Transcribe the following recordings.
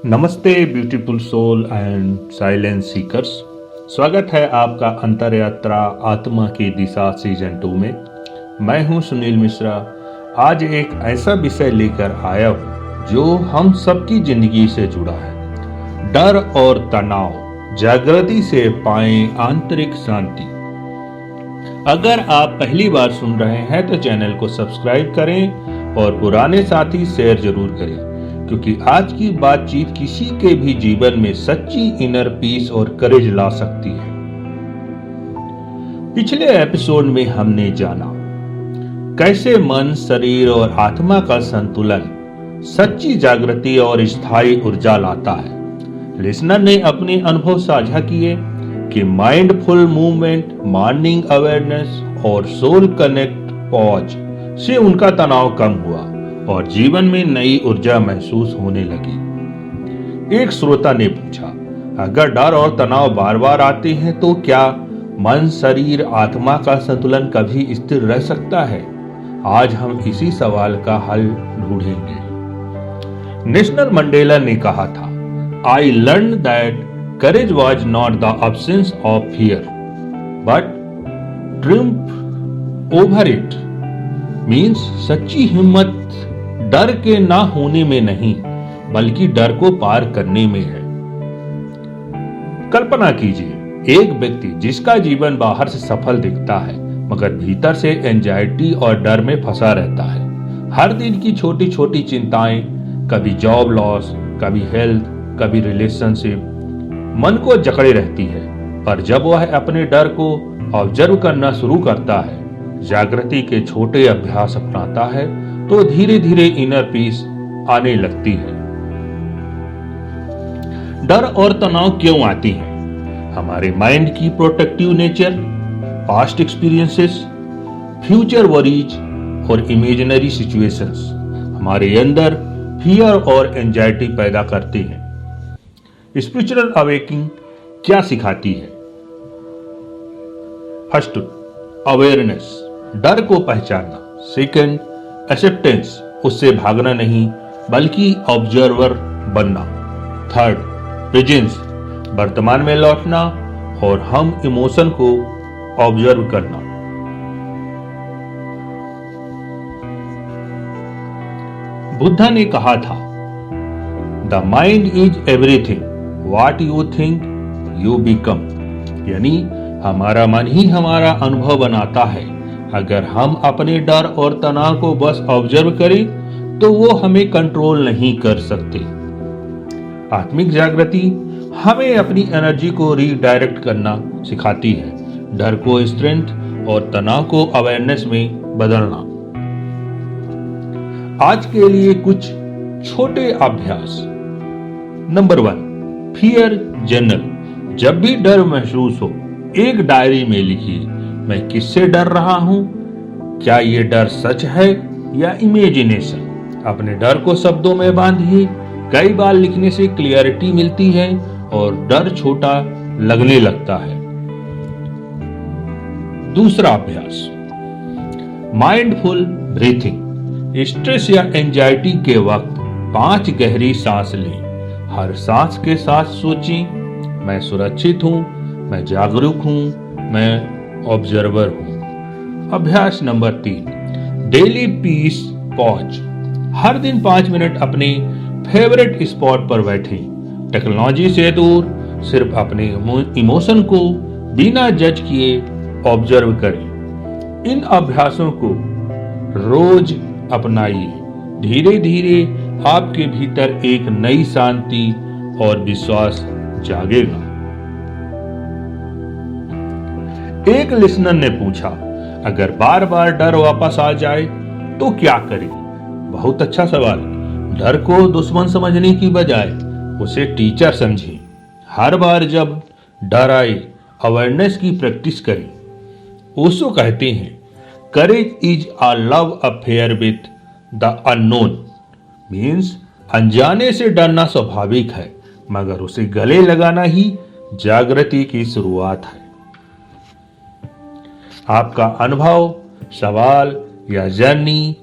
नमस्ते beautiful soul and silence seekers. स्वागत है आपका अंतर यात्रा आत्मा की दिशा सीजन 2 में। मैं हूं सुनील मिश्रा। आज एक ऐसा विषय लेकर आया हूं जो हम सबकी जिंदगी से जुड़ा है। डर और तनाव, जागृति से पाएं आंतरिक शांति। अगर आप पहली बार सुन रहे हैं तो चैनल को सब्सक्राइब करें और पुराने साथी शेयर जरूर करें, क्योंकि आज की बातचीत किसी के भी जीवन में सच्ची इनर पीस और करेज ला सकती है। पिछले एपिसोड में हमने जाना कैसे मन, शरीर और आत्मा का संतुलन सच्ची जागृति और स्थायी ऊर्जा लाता है। लिसनर ने अपने अनुभव साझा किए कि माइंडफुल मूवमेंट, मॉर्निंग अवेयरनेस और सोल कनेक्ट पॉज से उनका तनाव कम हुआ और जीवन में नई ऊर्जा महसूस होने लगी। एक श्रोता ने पूछा, अगर डर और तनाव बार बार आते हैं तो क्या मन, शरीर, आत्मा का संतुलन कभी स्थिर रह सकता है? आज हम इसी सवाल का हल ढूंढेंगे। नेल्सन मंडेला ने कहा था, I learn that courage was not the absence of fear but triumph over it. Means सच्ची हिम्मत डर के ना होने में नहीं, बल्कि डर को पार करने में है। कल्पना कीजिए, एक व्यक्ति जिसका जीवन बाहर से सफल दिखता है मगर भीतर से एंजाइटी और डर में फंसा रहता है। हर दिन की छोटी छोटी चिंताएं, कभी जॉब लॉस, कभी हेल्थ, कभी रिलेशनशिप, मन को जकड़े रहती है। पर जब वह अपने डर को ऑब्जर्व करना शुरू करता है, जागृति के छोटे अभ्यास अपनाता है, तो धीरे धीरे इनर पीस आने लगती है। डर और तनाव क्यों आती है? हमारे माइंड की protective nature, past experiences, future worries और इमेजिनरी सिचुएशंस हमारे अंदर फियर और एंजाइटी पैदा करते हैं। स्पिरिचुअल अवेकिंग क्या सिखाती है? फर्स्ट, अवेयरनेस, डर को पहचानना। सेकंड, एक्सेप्टेंस, उससे भागना नहीं बल्कि ऑब्जर्वर बनना। थर्ड, प्रेजेंस, वर्तमान में लौटना और हम इमोशन को ऑब्जर्व करना। बुद्धा ने कहा था, the mind is everything, what you think you become. यानी हमारा मन ही हमारा अनुभव बनाता है। अगर हम अपने डर और तनाव को बस ऑब्जर्व करें तो वो हमें कंट्रोल नहीं कर सकते। आत्मिक जागृति हमें अपनी एनर्जी को रीडायरेक्ट करना सिखाती है, डर को स्ट्रेंथ और तनाव को अवेयरनेस में बदलना। आज के लिए कुछ छोटे अभ्यास। Number 1, fear journal. जब भी डर महसूस हो, एक डायरी में लिखिए, मैं किससे डर रहा हूं? क्या यह डर सच है या इमेजिनेशन? अपने डर को शब्दों में बांधिए। कई बार लिखने से क्लियरिटी मिलती है और डर छोटा लगने लगता है। दूसरा अभ्यास, माइंडफुल ब्रीथिंग। स्ट्रेस या एंजाइटी के वक्त 5 गहरी सांस लें। हर सांस के साथ सोचें, मैं सुरक्षित हूं, मैं जागरूक हूं, मैं ऑब्जर्वर हूं। अभ्यास नंबर 3, डेली पीस पॉज। हर दिन 5 मिनट अपने फेवरेट स्पॉट पर बैठें। टेक्नोलॉजी से दूर, सिर्फ अपने इमोशन को बिना जज किए ऑब्जर्व करें। इन अभ्यासों को रोज अपनाइए। धीरे धीरे आपके भीतर एक नई शांति और विश्वास जागेगा। एक लिसनर ने पूछा, अगर बार बार डर वापस आ जाए तो क्या करें? बहुत अच्छा सवाल। डर को दुश्मन समझने की बजाय उसे टीचर समझें। हर बार जब डर आए, अवेयरनेस की प्रैक्टिस करें। ओशो कहते हैं, courage is a love affair with the unknown. Means अनजाने से डरना स्वाभाविक है, मगर उसे गले लगाना ही जागृति की शुरुआत है। आपका अनुभव, सवाल या जर्नी,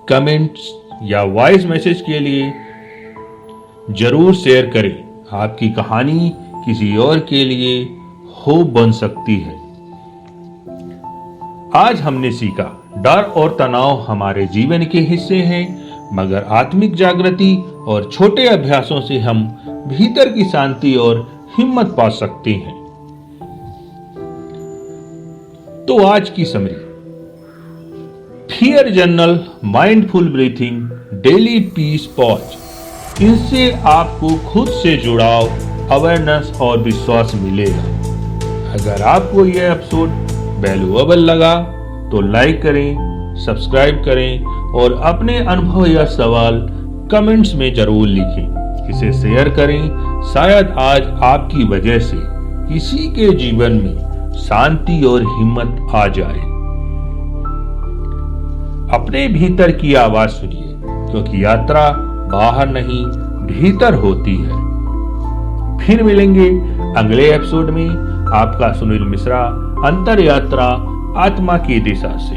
कमेंट्स या वॉइस मैसेज के लिए जरूर शेयर करें। आपकी कहानी किसी और के लिए होप बन सकती है। आज हमने सीखा, डर और तनाव हमारे जीवन के हिस्से हैं, मगर आत्मिक जागृति और छोटे अभ्यासों से हम भीतर की शांति और हिम्मत पा सकते हैं। तो आज की summary: fear journal, mindful breathing, daily peace pause. इनसे आपको खुद से जुड़ाव, अवेयरनेस और विश्वास मिलेगा। अगर आपको यह एपिसोड वैल्यूएबल लगा तो लाइक करें, सब्सक्राइब करें और अपने अनुभव या सवाल कमेंट्स में जरूर लिखें। इसे शेयर करें, शायद आज आपकी वजह से किसी के जीवन में शांति और हिम्मत आ जाए। अपने भीतर की आवाज सुनिए, क्योंकि यात्रा बाहर नहीं, भीतर होती है। फिर मिलेंगे अगले एपिसोड में। आपका सुनील मिश्रा, अंतर यात्रा आत्मा की दिशा से।